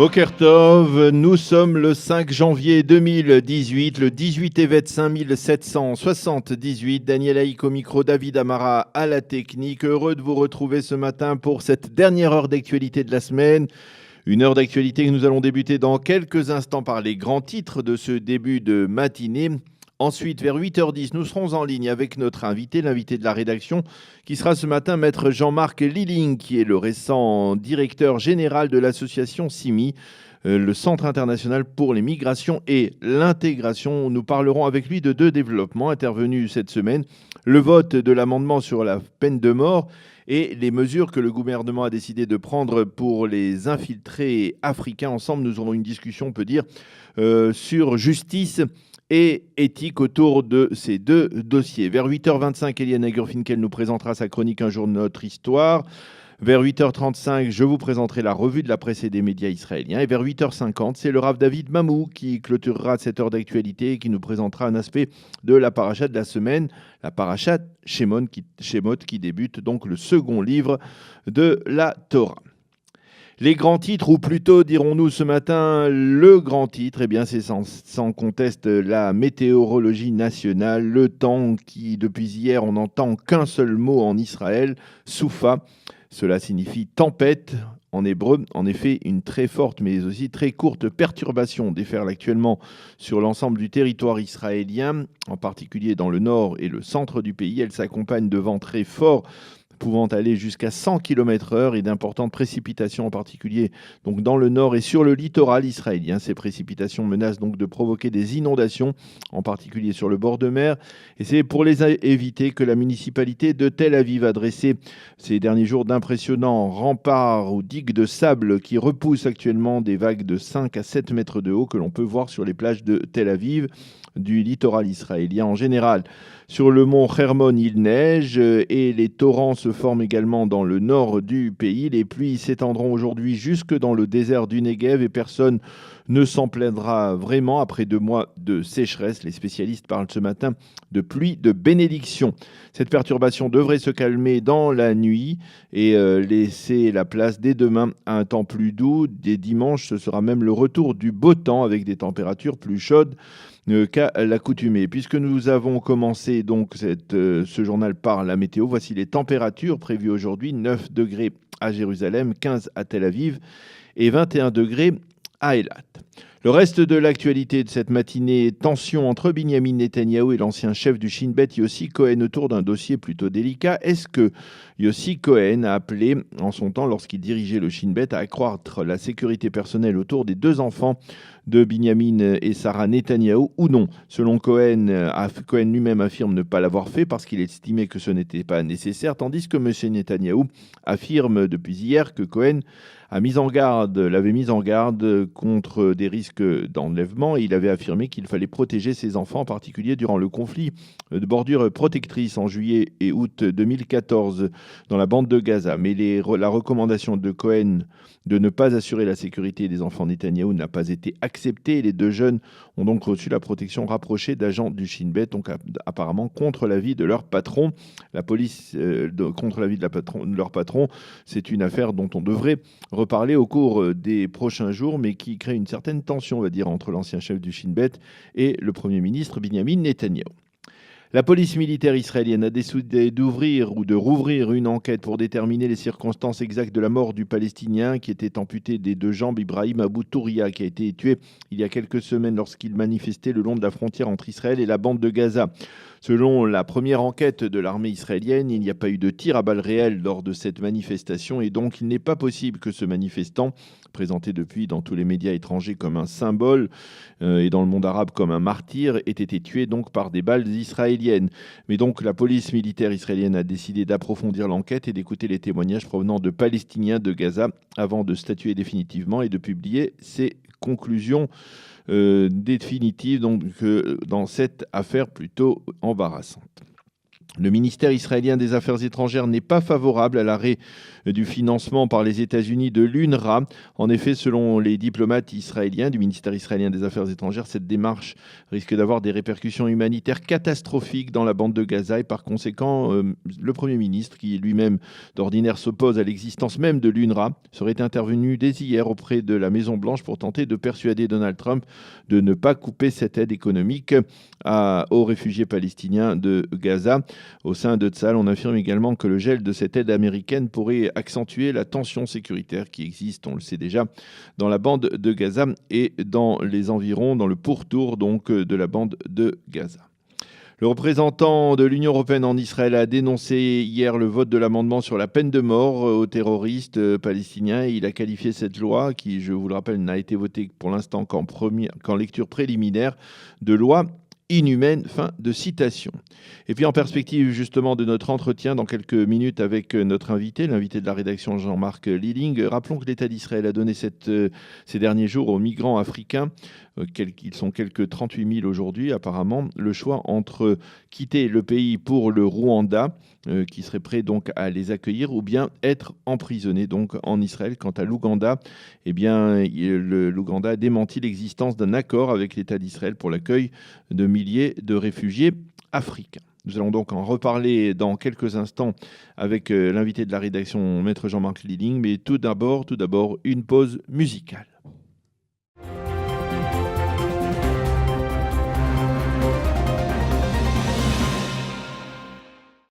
Boker Tov, nous sommes le 5 janvier 2018, le 18 Tevet 5778. Daniel Haïk au micro, David Amara à la technique. Heureux de vous retrouver ce matin pour cette dernière heure d'actualité de la semaine. Une heure d'actualité que nous allons débuter dans quelques instants par les grands titres de ce début de matinée. Ensuite, vers 8h10, nous serons en ligne avec notre invité, l'invité de la rédaction, qui sera ce matin maître Jean-Marc Lilling, qui est le récent directeur général de l'association CIMI, le Centre international pour les migrations et l'intégration. Nous parlerons avec lui de deux développements intervenus cette semaine, le vote de l'amendement sur la peine de mort et les mesures que le gouvernement a décidé de prendre pour les infiltrés africains. Ensemble, nous aurons une discussion, on peut dire, sur justice et éthique autour de ces deux dossiers. Vers 8h25, Eliane Agerfinkel nous présentera sa chronique Un jour de notre histoire. Vers 8h35, je vous présenterai la revue de la presse et des médias israéliens. Et vers 8h50, c'est le Rav David Mamou qui clôturera cette heure d'actualité et qui nous présentera un aspect de la paracha de la semaine, la paracha Shemot qui débute donc le second livre de la Torah. Les grands titres, ou plutôt dirons-nous ce matin le grand titre, eh bien c'est sans conteste la météorologie nationale, le temps qui depuis hier on n'entend qu'un seul mot en Israël, soufa, cela signifie tempête en hébreu. En effet, une très forte mais aussi très courte perturbation déferle actuellement sur l'ensemble du territoire israélien, en particulier dans le nord et le centre du pays. Elle s'accompagne de vents très forts pouvant aller jusqu'à 100 km/h et d'importantes précipitations en particulier donc dans le nord et sur le littoral israélien. Ces précipitations menacent donc de provoquer des inondations, en particulier sur le bord de mer. Et c'est pour les éviter que la municipalité de Tel Aviv a dressé ces derniers jours d'impressionnants remparts ou digues de sable qui repoussent actuellement des vagues de 5 à 7 mètres de haut que l'on peut voir sur les plages de Tel Aviv, du littoral israélien en général. Sur le mont Hermon, il neige et les torrents se forment également dans le nord du pays. Les pluies s'étendront aujourd'hui jusque dans le désert du Negev et personne ne s'en plaindra vraiment après 2 mois de sécheresse. Les spécialistes parlent ce matin de pluie de bénédiction. Cette perturbation devrait se calmer dans la nuit et laisser la place dès demain à un temps plus doux. Dès dimanche, ce sera même le retour du beau temps avec des températures plus chaudes qu'à l'accoutumée. Puisque nous avons commencé donc ce journal par la météo, voici les températures prévues aujourd'hui. 9 degrés à Jérusalem, 15 à Tel Aviv et 21 degrés à Eilat. Le reste de l'actualité de cette matinée, tension entre Binyamin Netanyahou et l'ancien chef du Shin Bet, Yossi Cohen, autour d'un dossier plutôt délicat. Est-ce que Yossi Cohen a appelé en son temps, lorsqu'il dirigeait le Shin Bet, à accroître la sécurité personnelle autour des 2 enfants de Binyamin et Sarah Netanyahou ou non? Selon Cohen, Cohen lui-même affirme ne pas l'avoir fait parce qu'il estimait que ce n'était pas nécessaire, tandis que M. Netanyahou affirme depuis hier que Cohen l'avait mis en garde contre des risques d'enlèvement et il avait affirmé qu'il fallait protéger ses enfants, en particulier durant le conflit de bordure protectrice en juillet et août 2014 dans la bande de Gaza. Mais la recommandation de Cohen de ne pas assurer la sécurité des enfants Netanyahou n'a pas été acceptée. Les 2 jeunes ont donc reçu la protection rapprochée d'agents du Shin Bet, donc apparemment contre l'avis de leur patron. La police, contre l'avis de leur patron, c'est une affaire dont on devrait reparler au cours des prochains jours, mais qui crée une certaine tension, on va dire, entre l'ancien chef du Shin Bet et le Premier ministre Binyamin Netanyahou. La police militaire israélienne a décidé d'ouvrir ou de rouvrir une enquête pour déterminer les circonstances exactes de la mort du Palestinien qui était amputé des 2 jambes, Ibrahim Abou Touria, qui a été tué il y a quelques semaines lorsqu'il manifestait le long de la frontière entre Israël et la bande de Gaza. Selon la première enquête de l'armée israélienne, il n'y a pas eu de tir à balles réelles lors de cette manifestation et donc il n'est pas possible que ce manifestant, présenté depuis dans tous les médias étrangers comme un symbole et dans le monde arabe comme un martyr, ait été tué donc par des balles israéliennes. Mais donc la police militaire israélienne a décidé d'approfondir l'enquête et d'écouter les témoignages provenant de Palestiniens de Gaza avant de statuer définitivement et de publier ses conclusions définitives donc, dans cette affaire plutôt embarrassante. Le ministère israélien des Affaires étrangères n'est pas favorable à l'arrêt du financement par les États-Unis de l'UNRWA. En effet, selon les diplomates israéliens du ministère israélien des Affaires étrangères, cette démarche risque d'avoir des répercussions humanitaires catastrophiques dans la bande de Gaza et par conséquent, le Premier ministre, qui lui-même d'ordinaire s'oppose à l'existence même de l'UNRWA, serait intervenu dès hier auprès de la Maison-Blanche pour tenter de persuader Donald Trump de ne pas couper cette aide économique aux réfugiés palestiniens de Gaza. Au sein de Tsahal, on affirme également que le gel de cette aide américaine pourrait accentuer la tension sécuritaire qui existe, on le sait déjà, dans la bande de Gaza et dans les environs, dans le pourtour donc de la bande de Gaza. Le représentant de l'Union européenne en Israël a dénoncé hier le vote de l'amendement sur la peine de mort aux terroristes palestiniens. Il a qualifié cette loi, qui, je vous le rappelle, n'a été votée pour l'instant qu'en lecture préliminaire, de loi inhumaine. Fin de citation. Et puis en perspective justement de notre entretien dans quelques minutes avec notre invité, l'invité de la rédaction Jean-Marc Lilling, rappelons que l'État d'Israël a donné ces derniers jours aux migrants africains, ils sont quelques 38 000 aujourd'hui apparemment, le choix entre quitter le pays pour le Rwanda, qui serait prêt donc à les accueillir, ou bien être emprisonné donc en Israël. Quant à l'Ouganda, eh bien l'Ouganda a démenti l'existence d'un accord avec l'État d'Israël pour l'accueil de milliers de réfugiés africains. Nous allons donc en reparler dans quelques instants avec l'invité de la rédaction, Maître Jean-Marc Lilling, mais tout d'abord, une pause musicale.